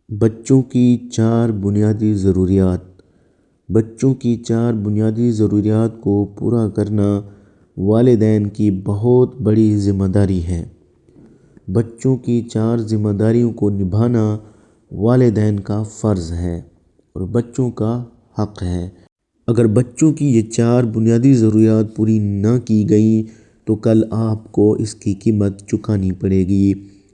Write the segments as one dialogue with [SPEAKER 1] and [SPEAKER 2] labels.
[SPEAKER 1] بچوں کی چار بنیادی ضروریات۔ بچوں کی چار بنیادی ضروریات کو پورا کرنا والدین کی بہت بڑی ذمہ داری ہے۔ بچوں کی چار ذمہ داریوں کو نبھانا والدین کا فرض ہے اور بچوں کا حق ہے۔ اگر بچوں کی یہ چار بنیادی ضروریات پوری نہ کی گئیں تو کل آپ کو اس کی قیمت چکانی پڑے گی۔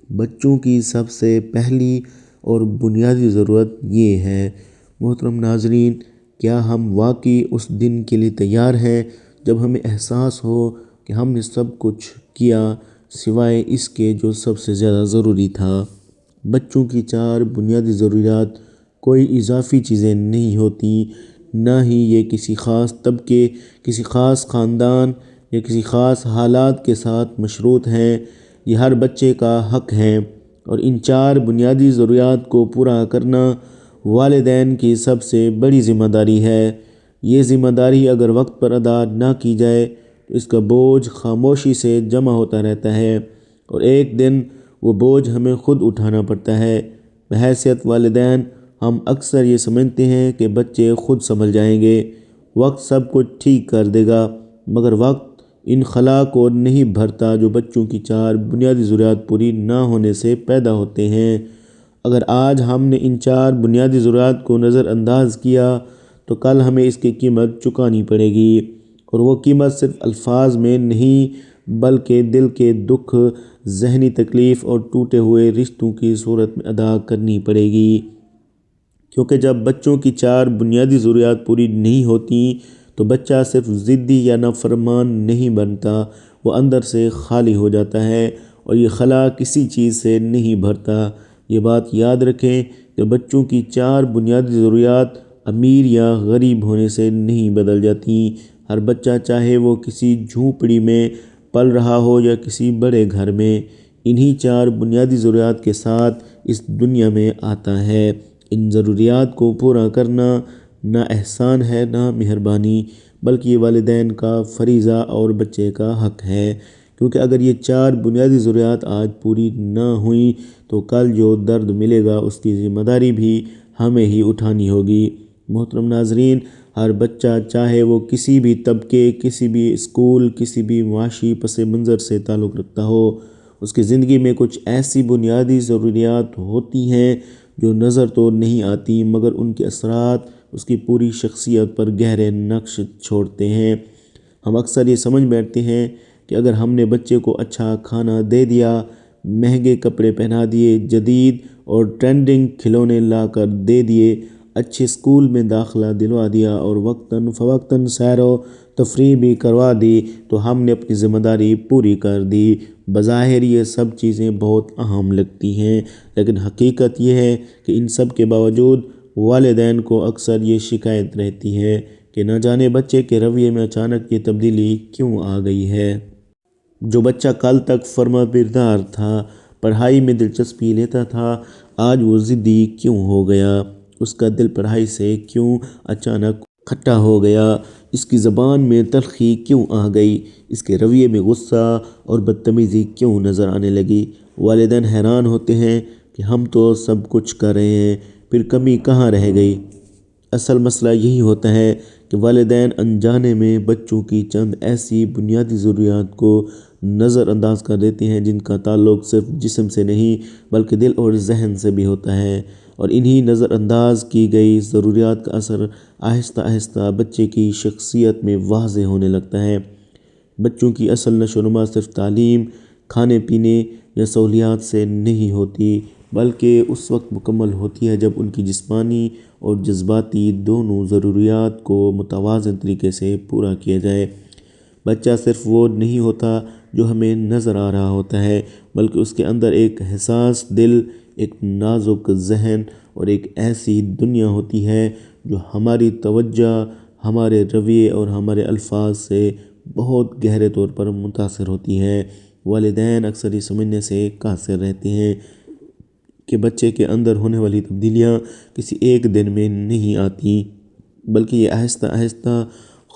[SPEAKER 1] بچوں کی سب سے پہلی اور بنیادی ضرورت یہ ہے۔ محترم ناظرین، کیا ہم واقعی اس دن کے لیے تیار ہیں جب ہمیں احساس ہو کہ ہم نے سب کچھ کیا سوائے اس کے جو سب سے زیادہ ضروری تھا؟ بچوں کی چار بنیادی ضروریات کوئی اضافی چیزیں نہیں ہوتی، نہ ہی یہ کسی خاص طبقے، کسی خاص خاندان یا کسی خاص حالات کے ساتھ مشروط ہیں۔ یہ ہر بچے کا حق ہے اور ان چار بنیادی ضروریات کو پورا کرنا والدین کی سب سے بڑی ذمہ داری ہے۔ یہ ذمہ داری اگر وقت پر ادا نہ کی جائے تو اس کا بوجھ خاموشی سے جمع ہوتا رہتا ہے اور ایک دن وہ بوجھ ہمیں خود اٹھانا پڑتا ہے۔ بحیثیت والدین ہم اکثر یہ سمجھتے ہیں کہ بچے خود سنبھل جائیں گے، وقت سب کچھ ٹھیک کر دے گا، مگر وقت ان خلا کو نہیں بھرتا جو بچوں کی چار بنیادی ضروریات پوری نہ ہونے سے پیدا ہوتے ہیں۔ اگر آج ہم نے ان چار بنیادی ضروریات کو نظر انداز کیا تو کل ہمیں اس کی قیمت چکانی پڑے گی، اور وہ قیمت صرف الفاظ میں نہیں بلکہ دل کے دکھ، ذہنی تکلیف اور ٹوٹے ہوئے رشتوں کی صورت میں ادا کرنی پڑے گی۔ کیونکہ جب بچوں کی چار بنیادی ضروریات پوری نہیں ہوتی تو بچہ صرف ضدی یا نافرمان نہیں بنتا، وہ اندر سے خالی ہو جاتا ہے اور یہ خلا کسی چیز سے نہیں بھرتا۔ یہ بات یاد رکھیں کہ بچوں کی چار بنیادی ضروریات امیر یا غریب ہونے سے نہیں بدل جاتی۔ ہر بچہ چاہے وہ کسی جھونپڑی میں پل رہا ہو یا کسی بڑے گھر میں، انہی چار بنیادی ضروریات کے ساتھ اس دنیا میں آتا ہے۔ ان ضروریات کو پورا کرنا نہ احسان ہے نہ مہربانی، بلکہ یہ والدین کا فریضہ اور بچے کا حق ہے، کیونکہ اگر یہ چار بنیادی ضروریات آج پوری نہ ہوئیں تو کل جو درد ملے گا اس کی ذمہ داری بھی ہمیں ہی اٹھانی ہوگی۔ محترم ناظرین، ہر بچہ چاہے وہ کسی بھی طبقے، کسی بھی اسکول، کسی بھی معاشی پس منظر سے تعلق رکھتا ہو، اس کی زندگی میں کچھ ایسی بنیادی ضروریات ہوتی ہیں جو نظر تو نہیں آتی مگر ان کے اثرات اس کی پوری شخصیت پر گہرے نقش چھوڑتے ہیں۔ ہم اکثر یہ سمجھ بیٹھتے ہیں کہ اگر ہم نے بچے کو اچھا کھانا دے دیا، مہنگے کپڑے پہنا دیے، جدید اور ٹرینڈنگ کھلونے لا کر دے دیے، اچھے اسکول میں داخلہ دلوا دیا اور وقتاً فوقتاً سیر و تفریح بھی کروا دی تو ہم نے اپنی ذمہ داری پوری کر دی۔ بظاہر یہ سب چیزیں بہت اہم لگتی ہیں، لیکن حقیقت یہ ہے کہ ان سب کے باوجود والدین کو اکثر یہ شکایت رہتی ہے کہ نہ جانے بچے کے رویے میں اچانک یہ تبدیلی کیوں آ گئی ہے۔ جو بچہ کل تک فرما بردار تھا، پڑھائی میں دلچسپی لیتا تھا، آج وہ ضدی کیوں ہو گیا؟ اس کا دل پڑھائی سے کیوں اچانک کھٹا ہو گیا؟ اس کی زبان میں تلخی کیوں آ گئی؟ اس کے رویے میں غصہ اور بدتمیزی کیوں نظر آنے لگی؟ والدین حیران ہوتے ہیں کہ ہم تو سب کچھ کر رہے ہیں، پھر کمی کہاں رہ گئی؟ اصل مسئلہ یہی ہوتا ہے کہ والدین انجانے میں بچوں کی چند ایسی بنیادی ضروریات کو نظر انداز کر دیتے ہیں جن کا تعلق صرف جسم سے نہیں بلکہ دل اور ذہن سے بھی ہوتا ہے، اور انہی نظر انداز کی گئی ضروریات کا اثر آہستہ آہستہ بچے کی شخصیت میں واضح ہونے لگتا ہے۔ بچوں کی اصل نشو و نما صرف تعلیم، کھانے پینے یا سہولیات سے نہیں ہوتی، بلکہ اس وقت مکمل ہوتی ہے جب ان کی جسمانی اور جذباتی دونوں ضروریات کو متوازن طریقے سے پورا کیا جائے۔ بچہ صرف وہ نہیں ہوتا جو ہمیں نظر آ رہا ہوتا ہے، بلکہ اس کے اندر ایک حساس دل، ایک نازک ذہن اور ایک ایسی دنیا ہوتی ہے جو ہماری توجہ، ہمارے رویے اور ہمارے الفاظ سے بہت گہرے طور پر متاثر ہوتی ہے۔ والدین اکثر یہ سمجھنے سے قاصر رہتے ہیں کہ بچے کے اندر ہونے والی تبدیلیاں کسی ایک دن میں نہیں آتی، بلکہ یہ آہستہ آہستہ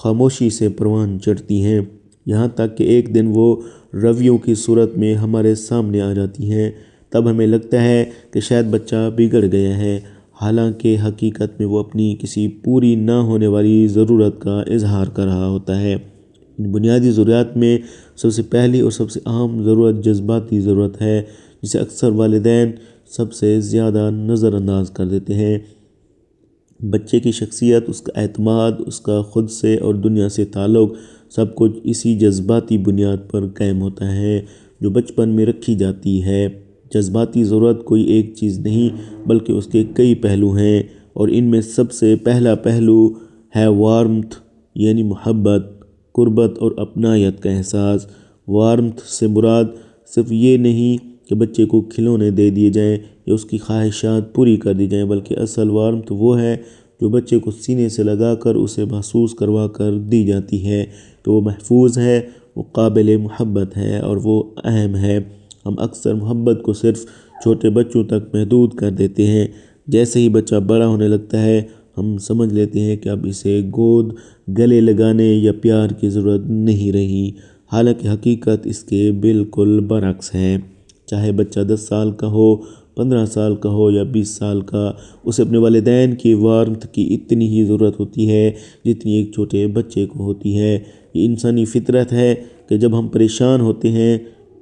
[SPEAKER 1] خاموشی سے پروان چڑھتی ہیں، یہاں تک کہ ایک دن وہ رویوں کی صورت میں ہمارے سامنے آ جاتی ہیں۔ تب ہمیں لگتا ہے کہ شاید بچہ بگڑ گیا ہے، حالانکہ حقیقت میں وہ اپنی کسی پوری نہ ہونے والی ضرورت کا اظہار کر رہا ہوتا ہے۔ ان بنیادی ضروریات میں سب سے پہلی اور سب سے اہم ضرورت جذباتی ضرورت ہے، جسے اکثر والدین سب سے زیادہ نظر انداز کر دیتے ہیں۔ بچے کی شخصیت، اس کا اعتماد، اس کا خود سے اور دنیا سے تعلق، سب کچھ اسی جذباتی بنیاد پر قائم ہوتا ہے جو بچپن میں رکھی جاتی ہے۔ جذباتی ضرورت کوئی ایک چیز نہیں بلکہ اس کے کئی پہلو ہیں، اور ان میں سب سے پہلا پہلو ہے وارمتھ، یعنی محبت، قربت اور اپنائیت کا احساس۔ وارمتھ سے مراد صرف یہ نہیں کہ بچے کو کھلونے دے دیے جائیں یا اس کی خواہشات پوری کر دی جائیں، بلکہ اصل وارمتھ وہ ہے جو بچے کو سینے سے لگا کر اسے محسوس کروا کر دی جاتی ہے کہ وہ محفوظ ہے، وہ قابل محبت ہے اور وہ اہم ہے۔ ہم اکثر محبت کو صرف چھوٹے بچوں تک محدود کر دیتے ہیں۔ جیسے ہی بچہ بڑا ہونے لگتا ہے ہم سمجھ لیتے ہیں کہ اب اسے گود، گلے لگانے یا پیار کی ضرورت نہیں رہی، حالانکہ حقیقت اس کے بالکل برعکس ہے۔ چاہے بچہ 10 سال کا ہو، 15 سال کا ہو یا 20 سال کا، اسے اپنے والدین کی وارمتھ کی اتنی ہی ضرورت ہوتی ہے جتنی ایک چھوٹے بچے کو ہوتی ہے۔ یہ انسانی فطرت ہے کہ جب ہم پریشان ہوتے ہیں،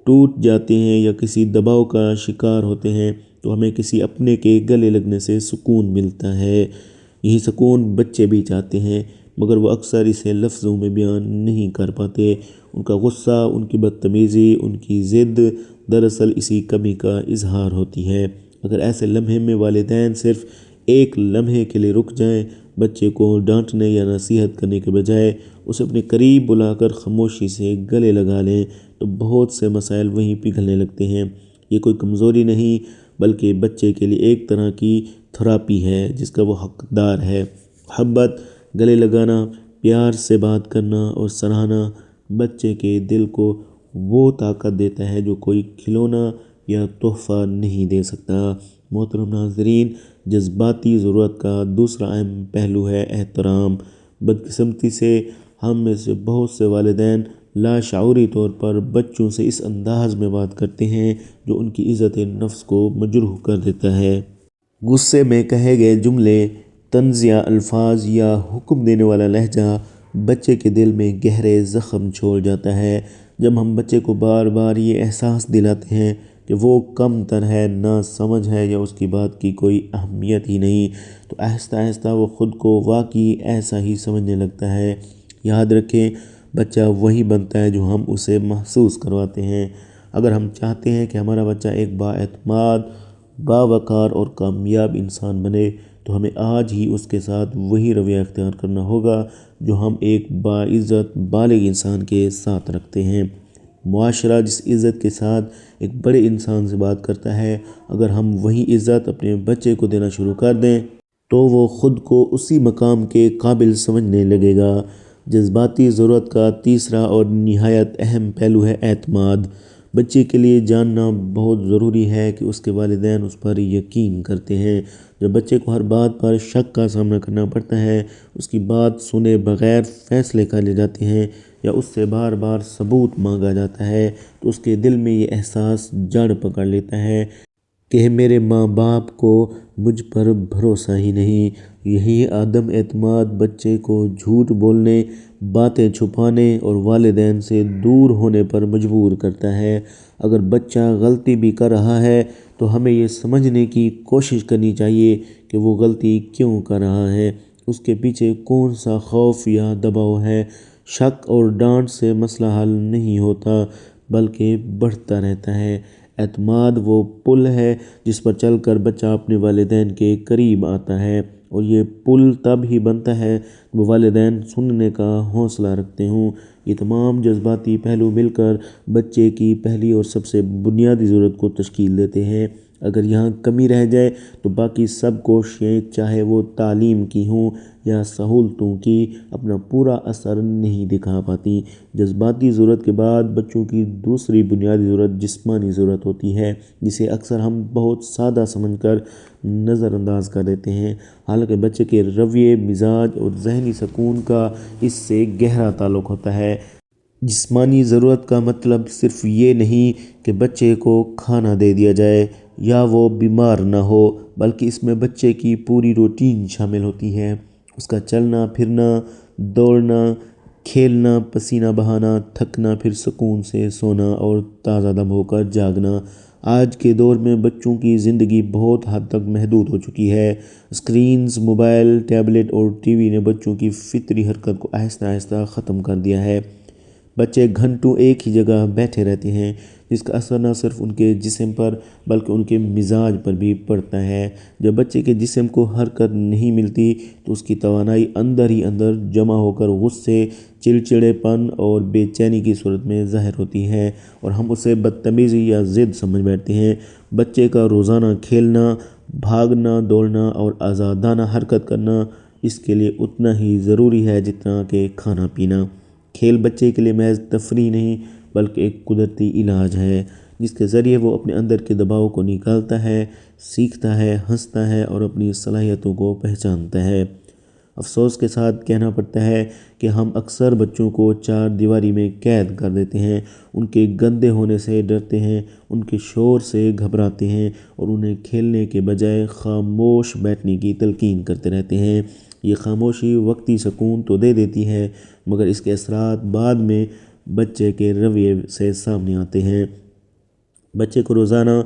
[SPEAKER 1] ٹوٹ جاتے ہیں یا کسی دباؤ کا شکار ہوتے ہیں تو ہمیں کسی اپنے کے گلے لگنے سے سکون ملتا ہے۔ یہی سکون بچے بھی چاہتے ہیں، مگر وہ اکثر اسے لفظوں میں بیان نہیں کر پاتے۔ ان کا غصہ، ان کی بدتمیزی، ان کی ضد دراصل اسی کمی کا اظہار ہوتی ہے۔ اگر ایسے لمحے میں والدین صرف ایک لمحے کے لیے رک جائیں، بچے کو ڈانٹنے یا نصیحت کرنے کے بجائے اسے اپنے قریب بلا کر خاموشی سے گلے لگا لیں، تو بہت سے مسائل وہیں پگھلنے لگتے ہیں۔ یہ کوئی کمزوری نہیں بلکہ بچے کے لیے ایک طرح کی تھراپی ہے جس کا وہ حقدار ہے۔ محبت، گلے لگانا، پیار سے بات کرنا اور سراہنا بچے کے دل کو وہ طاقت دیتا ہے جو کوئی کھلونا یا تحفہ نہیں دے سکتا۔ محترم ناظرین، جذباتی ضرورت کا دوسرا اہم پہلو ہے احترام۔ بدقسمتی سے ہم میں سے بہت سے والدین لاشعوری طور پر بچوں سے اس انداز میں بات کرتے ہیں جو ان کی عزت نفس کو مجروح کر دیتا ہے۔ غصے میں کہے گئے جملے، طنزیہ الفاظ یا حکم دینے والا لہجہ بچے کے دل میں گہرے زخم چھوڑ جاتا ہے۔ جب ہم بچے کو بار بار یہ احساس دلاتے ہیں کہ وہ کم تر ہے، نا سمجھ ہے یا اس کی بات کی کوئی اہمیت ہی نہیں، تو آہستہ آہستہ وہ خود کو واقعی ایسا ہی سمجھنے لگتا ہے۔ یاد رکھیں، بچہ وہی بنتا ہے جو ہم اسے محسوس کرواتے ہیں۔ اگر ہم چاہتے ہیں کہ ہمارا بچہ ایک بااعتماد، باوقار اور کامیاب انسان بنے تو ہمیں آج ہی اس کے ساتھ وہی رویہ اختیار کرنا ہوگا جو ہم ایک باعزت بالغ انسان کے ساتھ رکھتے ہیں۔ معاشرہ جس عزت کے ساتھ ایک بڑے انسان سے بات کرتا ہے، اگر ہم وہی عزت اپنے بچے کو دینا شروع کر دیں تو وہ خود کو اسی مقام کے قابل سمجھنے لگے گا۔ جذباتی ضرورت کا تیسرا اور نہایت اہم پہلو ہے اعتماد۔ بچے کے لیے جاننا بہت ضروری ہے کہ اس کے والدین اس پر یقین کرتے ہیں۔ جب بچے کو ہر بات پر شک کا سامنا کرنا پڑتا ہے، اس کی بات سنے بغیر فیصلے کر لیے جاتے ہیں یا اس سے بار بار ثبوت مانگا جاتا ہے، تو اس کے دل میں یہ احساس جڑ پکڑ لیتا ہے کہ میرے ماں باپ کو مجھ پر بھروسہ ہی نہیں۔ یہی عدم اعتماد بچے کو جھوٹ بولنے، باتیں چھپانے اور والدین سے دور ہونے پر مجبور کرتا ہے۔ اگر بچہ غلطی بھی کر رہا ہے تو ہمیں یہ سمجھنے کی کوشش کرنی چاہیے کہ وہ غلطی کیوں کر رہا ہے، اس کے پیچھے کون سا خوف یا دباؤ ہے۔ شک اور ڈانٹ سے مسئلہ حل نہیں ہوتا بلکہ بڑھتا رہتا ہے۔ اعتماد وہ پل ہے جس پر چل کر بچہ اپنے والدین کے قریب آتا ہے، اور یہ پل تب ہی بنتا ہے جب والدین سننے کا حوصلہ رکھتے ہوں۔ یہ تمام جذباتی پہلو مل کر بچے کی پہلی اور سب سے بنیادی ضرورت کو تشکیل دیتے ہیں۔ اگر یہاں کمی رہ جائے تو باقی سب کوششیں، چاہے وہ تعلیم کی ہوں یا سہولتوں کی، اپنا پورا اثر نہیں دکھا پاتی۔ جذباتی ضرورت کے بعد بچوں کی دوسری بنیادی ضرورت جسمانی ضرورت ہوتی ہے، جسے اکثر ہم بہت سادہ سمجھ کر نظر انداز کر دیتے ہیں، حالانکہ بچے کے رویے، مزاج اور ذہنی سکون کا اس سے گہرا تعلق ہوتا ہے۔ جسمانی ضرورت کا مطلب صرف یہ نہیں کہ بچے کو کھانا دے دیا جائے یا وہ بیمار نہ ہو، بلکہ اس میں بچے کی پوری روٹین شامل ہوتی ہے۔ اس کا چلنا پھرنا، دوڑنا، کھیلنا، پسینہ بہانا، تھکنا، پھر سکون سے سونا اور تازہ دم ہو کر جاگنا۔ آج کے دور میں بچوں کی زندگی بہت حد تک محدود ہو چکی ہے۔ اسکرینز، موبائل، ٹیبلٹ اور ٹی وی نے بچوں کی فطری حرکت کو آہستہ آہستہ ختم کر دیا ہے۔ بچے گھنٹوں ایک ہی جگہ بیٹھے رہتے ہیں، جس کا اثر نہ صرف ان کے جسم پر بلکہ ان کے مزاج پر بھی پڑتا ہے۔ جب بچے کے جسم کو حرکت نہیں ملتی تو اس کی توانائی اندر ہی اندر جمع ہو کر غصے، چڑچڑے پن اور بے چینی کی صورت میں ظاہر ہوتی ہے، اور ہم اسے بدتمیزی یا ضد سمجھ بیٹھتے ہیں۔ بچے کا روزانہ کھیلنا، بھاگنا، دوڑنا اور آزادانہ حرکت کرنا اس کے لیے اتنا ہی ضروری ہے جتنا کہ کھانا پینا۔ کھیل بچے کے لیے محض تفریح نہیں بلکہ ایک قدرتی علاج ہے، جس کے ذریعے وہ اپنے اندر کے دباؤ کو نکالتا ہے، سیکھتا ہے، ہنستا ہے اور اپنی صلاحیتوں کو پہچانتا ہے۔ افسوس کے ساتھ کہنا پڑتا ہے کہ ہم اکثر بچوں کو چار دیواری میں قید کر دیتے ہیں، ان کے گندے ہونے سے ڈرتے ہیں، ان کے شور سے گھبراتے ہیں اور انہیں کھیلنے کے بجائے خاموش بیٹھنے کی تلقین کرتے رہتے ہیں۔ یہ خاموشی وقتی سکون تو دے دیتی ہے، مگر اس کے اثرات بعد میں بچے کے رویے سے سامنے آتے ہیں۔ بچے کو روزانہ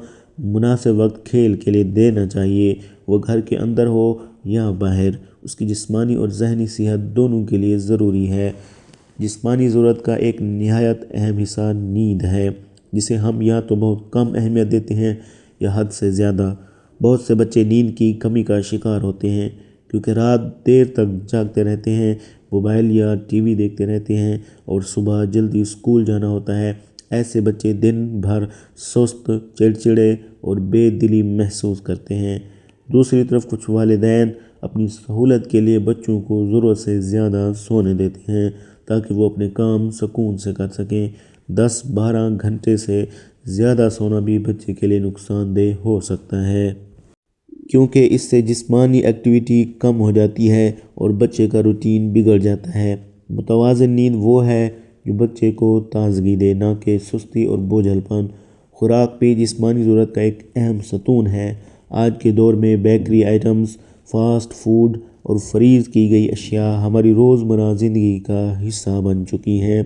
[SPEAKER 1] مناسب وقت کھیل کے لیے دینا چاہیے، وہ گھر کے اندر ہو یا باہر۔ اس کی جسمانی اور ذہنی صحت دونوں کے لیے ضروری ہے۔ جسمانی ضرورت کا ایک نہایت اہم حصہ نیند ہے، جسے ہم یا تو بہت کم اہمیت دیتے ہیں یا حد سے زیادہ۔ بہت سے بچے نیند کی کمی کا شکار ہوتے ہیں کیونکہ رات دیر تک جاگتے رہتے ہیں، موبائل یا ٹی وی دیکھتے رہتے ہیں اور صبح جلدی اسکول جانا ہوتا ہے۔ ایسے بچے دن بھر سست، چڑچڑے اور بے دلی محسوس کرتے ہیں۔ دوسری طرف کچھ والدین اپنی سہولت کے لیے بچوں کو ضرورت سے زیادہ سونے دیتے ہیں تاکہ وہ اپنے کام سکون سے کر سکیں۔ 10-12 گھنٹے سے زیادہ سونا بھی بچے کے لیے نقصان دہ ہو سکتا ہے، کیونکہ اس سے جسمانی ایکٹیویٹی کم ہو جاتی ہے اور بچے کا روٹین بگڑ جاتا ہے۔ متوازن نیند وہ ہے جو بچے کو تازگی دے، نہ کہ سستی اور بوجھل پن۔ خوراک بھی جسمانی ضرورت کا ایک اہم ستون ہے۔ آج کے دور میں بیکری آئٹمز، فاسٹ فوڈ اور فریز کی گئی اشیاء ہماری روزمرہ زندگی کا حصہ بن چکی ہیں۔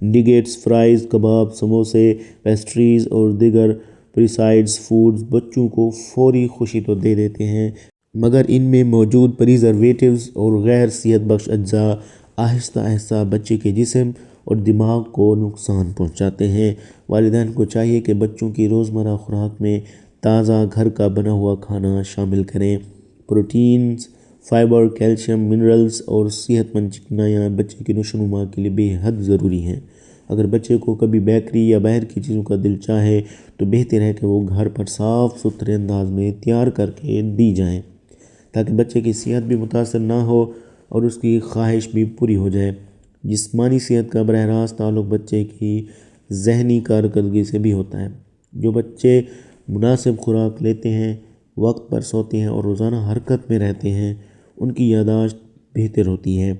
[SPEAKER 1] نگیٹس، فرائز، کباب، سموسے، پیسٹریز اور دیگر پریسائڈز فوڈز بچوں کو فوری خوشی تو دے دیتے ہیں، مگر ان میں موجود پریزرویٹیوز اور غیر صحت بخش اجزاء آہستہ آہستہ بچے کے جسم اور دماغ کو نقصان پہنچاتے ہیں۔ والدین کو چاہیے کہ بچوں کی روزمرہ خوراک میں تازہ گھر کا بنا ہوا کھانا شامل کریں۔ پروٹینز، فائبر، کیلشیم، منرلز اور صحت مند چکنیاں بچے کی نشوونما کے لیے بے حد ضروری ہیں۔ اگر بچے کو کبھی بیکری یا باہر کی چیزوں کا دل چاہے تو بہتر ہے کہ وہ گھر پر صاف ستھرے انداز میں تیار کر کے دی جائیں، تاکہ بچے کی صحت بھی متاثر نہ ہو اور اس کی خواہش بھی پوری ہو جائے۔ جسمانی صحت کا براہ راست تعلق بچے کی ذہنی کارکردگی سے بھی ہوتا ہے۔ جو بچے مناسب خوراک لیتے ہیں، وقت پر سوتے ہیں اور روزانہ حرکت میں رہتے ہیں، ان کی یادداشت بہتر ہوتی ہے،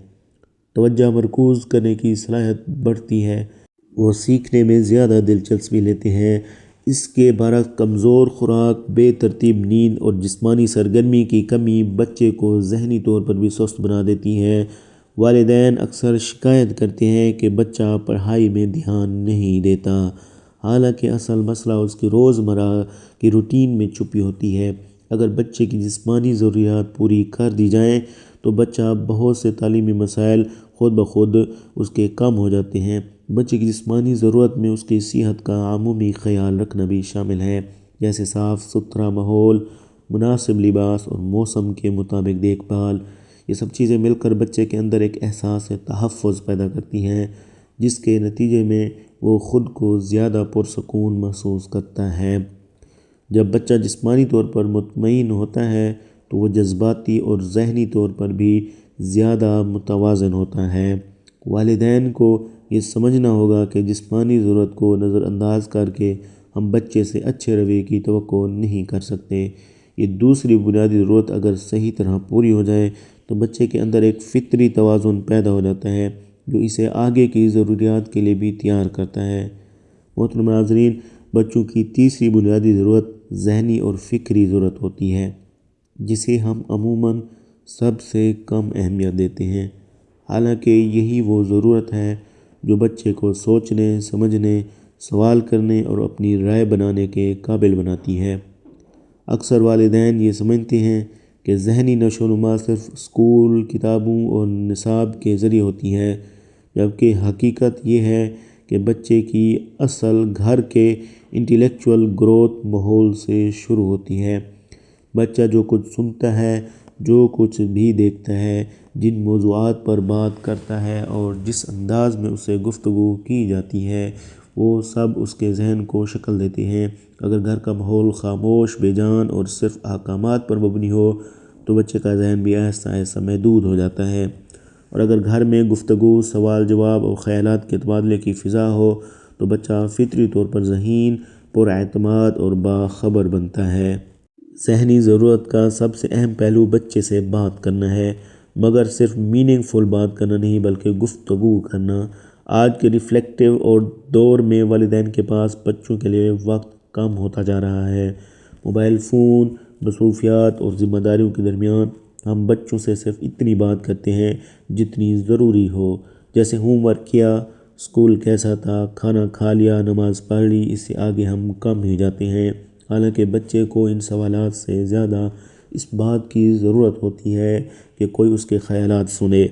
[SPEAKER 1] توجہ مرکوز کرنے کی صلاحیت بڑھتی ہے، وہ سیکھنے میں زیادہ دلچسپی لیتے ہیں۔ اس کے برعکس کمزور خوراک، بے ترتیب نیند اور جسمانی سرگرمی کی کمی بچے کو ذہنی طور پر بھی سست بنا دیتی ہے۔ والدین اکثر شکایت کرتے ہیں کہ بچہ پڑھائی میں دھیان نہیں دیتا، حالانکہ اصل مسئلہ اس کی روزمرہ کی روٹین میں چھپی ہوتی ہے۔ اگر بچے کی جسمانی ضروریات پوری کر دی جائیں تو بچہ بہت سے تعلیمی مسائل خود بخود اس کے کم ہو جاتے ہیں۔ بچے کی جسمانی ضرورت میں اس کی صحت کا عمومی خیال رکھنا بھی شامل ہے، جیسے صاف ستھرا ماحول، مناسب لباس اور موسم کے مطابق دیکھ بھال۔ یہ سب چیزیں مل کر بچے کے اندر ایک احساس تحفظ پیدا کرتی ہیں، جس کے نتیجے میں وہ خود کو زیادہ پرسکون محسوس کرتا ہے۔ جب بچہ جسمانی طور پر مطمئن ہوتا ہے تو وہ جذباتی اور ذہنی طور پر بھی زیادہ متوازن ہوتا ہے۔ والدین کو یہ سمجھنا ہوگا کہ جسمانی ضرورت کو نظر انداز کر کے ہم بچے سے اچھے رویے کی توقع نہیں کر سکتے۔ یہ دوسری بنیادی ضرورت اگر صحیح طرح پوری ہو جائے تو بچے کے اندر ایک فطری توازن پیدا ہو جاتا ہے۔ جو اسے آگے کی ضروریات کے لیے بھی تیار کرتا ہے۔ محترم ناظرین، بچوں کی تیسری بنیادی ضرورت ذہنی اور فکری ضرورت ہوتی ہے، جسے ہم عموماً سب سے کم اہمیت دیتے ہیں۔ حالانکہ یہی وہ ضرورت ہے جو بچے کو سوچنے، سمجھنے، سوال کرنے اور اپنی رائے بنانے کے قابل بناتی ہے۔ اکثر والدین یہ سمجھتے ہیں کہ ذہنی نشو و نما صرف اسکول، کتابوں اور نصاب کے ذریعے ہوتی ہے، جبکہ حقیقت یہ ہے کہ بچے کی اصل گھر کے انٹیلیکچول گروتھ ماحول سے شروع ہوتی ہے۔ بچہ جو کچھ سنتا ہے، جو کچھ بھی دیکھتا ہے، جن موضوعات پر بات کرتا ہے اور جس انداز میں اسے گفتگو کی جاتی ہے، وہ سب اس کے ذہن کو شکل دیتے ہیں۔ اگر گھر کا ماحول خاموش، بے جان اور صرف احکامات پر مبنی ہو تو بچے کا ذہن بھی آہستہ آہستہ محدود ہو جاتا ہے، اور اگر گھر میں گفتگو، سوال جواب اور خیالات کے تبادلے کی فضا ہو تو بچہ فطری طور پر ذہین، پر اعتماد اور باخبر بنتا ہے۔ ذہنی ضرورت کا سب سے اہم پہلو بچے سے بات کرنا ہے، مگر صرف میننگ فل بات کرنا نہیں بلکہ گفتگو کرنا۔ آج کے ریفلیکٹیو اور دور میں والدین کے پاس بچوں کے لیے وقت کم ہوتا جا رہا ہے۔ موبائل فون، مصروفیات اور ذمہ داریوں کے درمیان ہم بچوں سے صرف اتنی بات کرتے ہیں جتنی ضروری ہو، جیسے ہوم ورک کیا، اسکول کیسا تھا، کھانا کھا لیا، نماز پڑھ لی۔ اس سے آگے ہم کم ہی جاتے ہیں، حالانکہ بچے کو ان سوالات سے زیادہ اس بات کی ضرورت ہوتی ہے کہ کوئی اس کے خیالات سنے،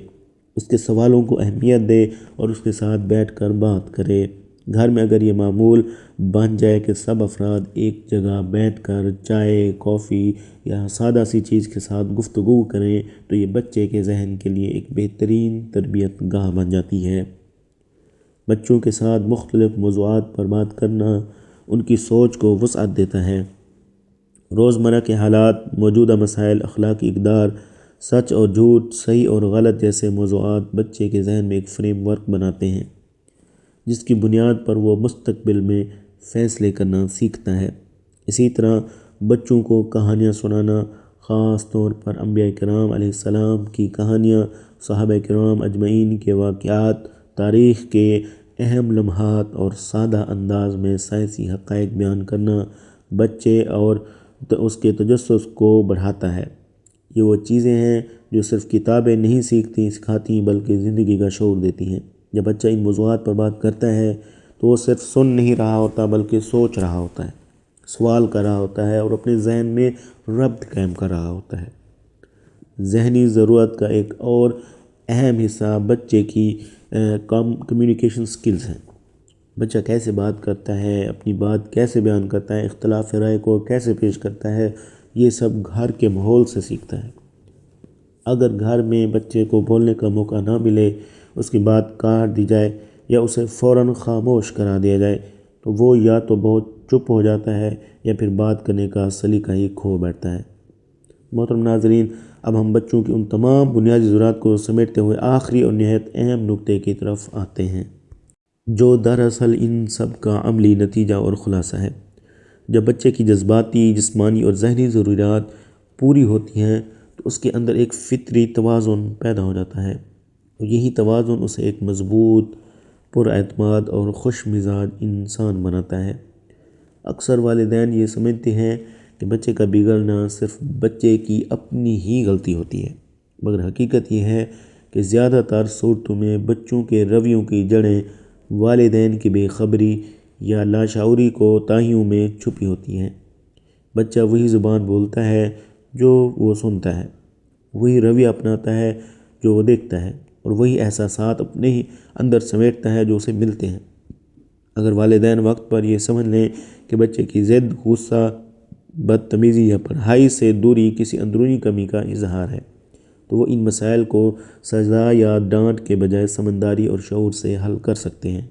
[SPEAKER 1] اس کے سوالوں کو اہمیت دے اور اس کے ساتھ بیٹھ کر بات کرے۔ گھر میں اگر یہ معمول بن جائے کہ سب افراد ایک جگہ بیٹھ کر چائے، کافی یا سادہ سی چیز کے ساتھ گفتگو کریں تو یہ بچے کے ذہن کے لیے ایک بہترین تربیت گاہ بن جاتی ہے۔ بچوں کے ساتھ مختلف موضوعات پر بات کرنا ان کی سوچ کو وسعت دیتا ہے۔ روزمرہ کے حالات، موجودہ مسائل، اخلاقی اقدار، سچ اور جھوٹ، صحیح اور غلط جیسے موضوعات بچے کے ذہن میں ایک فریم ورک بناتے ہیں جس کی بنیاد پر وہ مستقبل میں فیصلے کرنا سیکھتا ہے۔ اسی طرح بچوں کو کہانیاں سنانا، خاص طور پر انبیاء کرام علیہ السلام کی کہانیاں، صحابہ کرام اجمعین کے واقعات، تاریخ کے اہم لمحات اور سادہ انداز میں سائنسی حقائق بیان کرنا بچے اور اس کے تجسس کو بڑھاتا ہے۔ یہ وہ چیزیں ہیں جو صرف کتابیں نہیں سکھاتی بلکہ زندگی کا شعور دیتی ہیں۔ جب بچہ ان موضوعات پر بات کرتا ہے تو وہ صرف سن نہیں رہا ہوتا بلکہ سوچ رہا ہوتا ہے، سوال کر رہا ہوتا ہے اور اپنے ذہن میں ربط قائم کر رہا ہوتا ہے۔ ذہنی ضرورت کا ایک اور اہم حصہ بچے کی کمیونیکیشن سکلز ہیں۔ بچہ کیسے بات کرتا ہے، اپنی بات کیسے بیان کرتا ہے، اختلاف رائے کو کیسے پیش کرتا ہے، یہ سب گھر کے ماحول سے سیکھتا ہے۔ اگر گھر میں بچے کو بولنے کا موقع نہ ملے، اس کی بات کاٹ دی جائے یا اسے فوراً خاموش کرا دیا جائے تو وہ یا تو بہت چپ ہو جاتا ہے یا پھر بات کرنے کا سلیقہ ہی کھو بیٹھتا ہے۔ محترم ناظرین، اب ہم بچوں کی ان تمام بنیادی ضروریات کو سمیٹتے ہوئے آخری اور نہایت اہم نقطے کی طرف آتے ہیں، جو دراصل ان سب کا عملی نتیجہ اور خلاصہ ہے۔ جب بچے کی جذباتی، جسمانی اور ذہنی ضروریات پوری ہوتی ہیں تو اس کے اندر ایک فطری توازن پیدا ہو جاتا ہے، اور یہی توازن اسے ایک مضبوط، پر اعتماد اور خوش مزاج انسان بناتا ہے۔ اکثر والدین یہ سمجھتے ہیں کہ بچے کا بگڑنا صرف بچے کی اپنی ہی غلطی ہوتی ہے، مگر حقیقت یہ ہے کہ زیادہ تر صورتوں میں بچوں کے رویوں کی جڑیں والدین کی بے خبری یا لاشعوری کوتاہیوں میں چھپی ہوتی ہیں۔ بچہ وہی زبان بولتا ہے جو وہ سنتا ہے، وہی رویہ اپناتا ہے جو وہ دیکھتا ہے، اور وہی احساسات اپنے ہی اندر سمیٹتا ہے جو اسے ملتے ہیں۔ اگر والدین وقت پر یہ سمجھ لیں کہ بچے کی ضد، غصہ، بدتمیزی یا پڑھائی سے دوری کسی اندرونی کمی کا اظہار ہے تو وہ ان مسائل کو سزا یا ڈانٹ کے بجائے سمجھداری اور شعور سے حل کر سکتے ہیں۔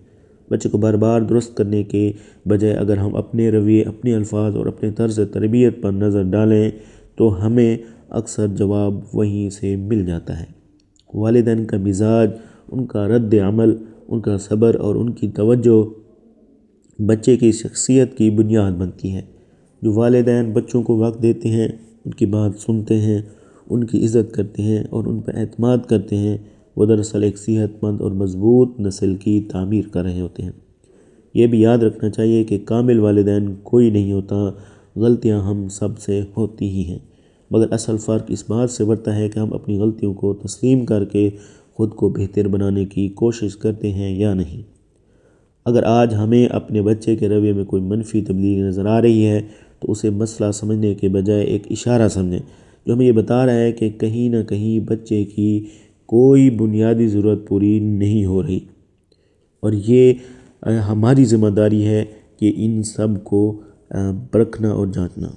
[SPEAKER 1] بچے کو بار بار درست کرنے کے بجائے اگر ہم اپنے رویے، اپنے الفاظ اور اپنے طرز تربیت پر نظر ڈالیں تو ہمیں اکثر جواب وہیں سے مل جاتا ہے۔ والدین کا مزاج، ان کا رد عمل، ان کا صبر اور ان کی توجہ بچے کی شخصیت کی بنیاد بنتی ہے۔ جو والدین بچوں کو وقت دیتے ہیں، ان کی بات سنتے ہیں، ان کی عزت کرتے ہیں اور ان پر اعتماد کرتے ہیں، وہ دراصل ایک صحت مند اور مضبوط نسل کی تعمیر کر رہے ہوتے ہیں۔ یہ بھی یاد رکھنا چاہیے کہ کامل والدین کوئی نہیں ہوتا، غلطیاں ہم سب سے ہوتی ہی ہیں، مگر اصل فرق اس بات سے پڑتا ہے کہ ہم اپنی غلطیوں کو تسلیم کر کے خود کو بہتر بنانے کی کوشش کرتے ہیں یا نہیں۔ اگر آج ہمیں اپنے بچے کے رویے میں کوئی منفی تبدیلی نظر آ رہی ہے تو اسے مسئلہ سمجھنے کے بجائے ایک اشارہ سمجھیں جو ہمیں یہ بتا رہا ہے کہ کہیں نہ کہیں بچے کی کوئی بنیادی ضرورت پوری نہیں ہو رہی، اور یہ ہماری ذمہ داری ہے کہ ان سب کو پرکھنا اور جانچنا۔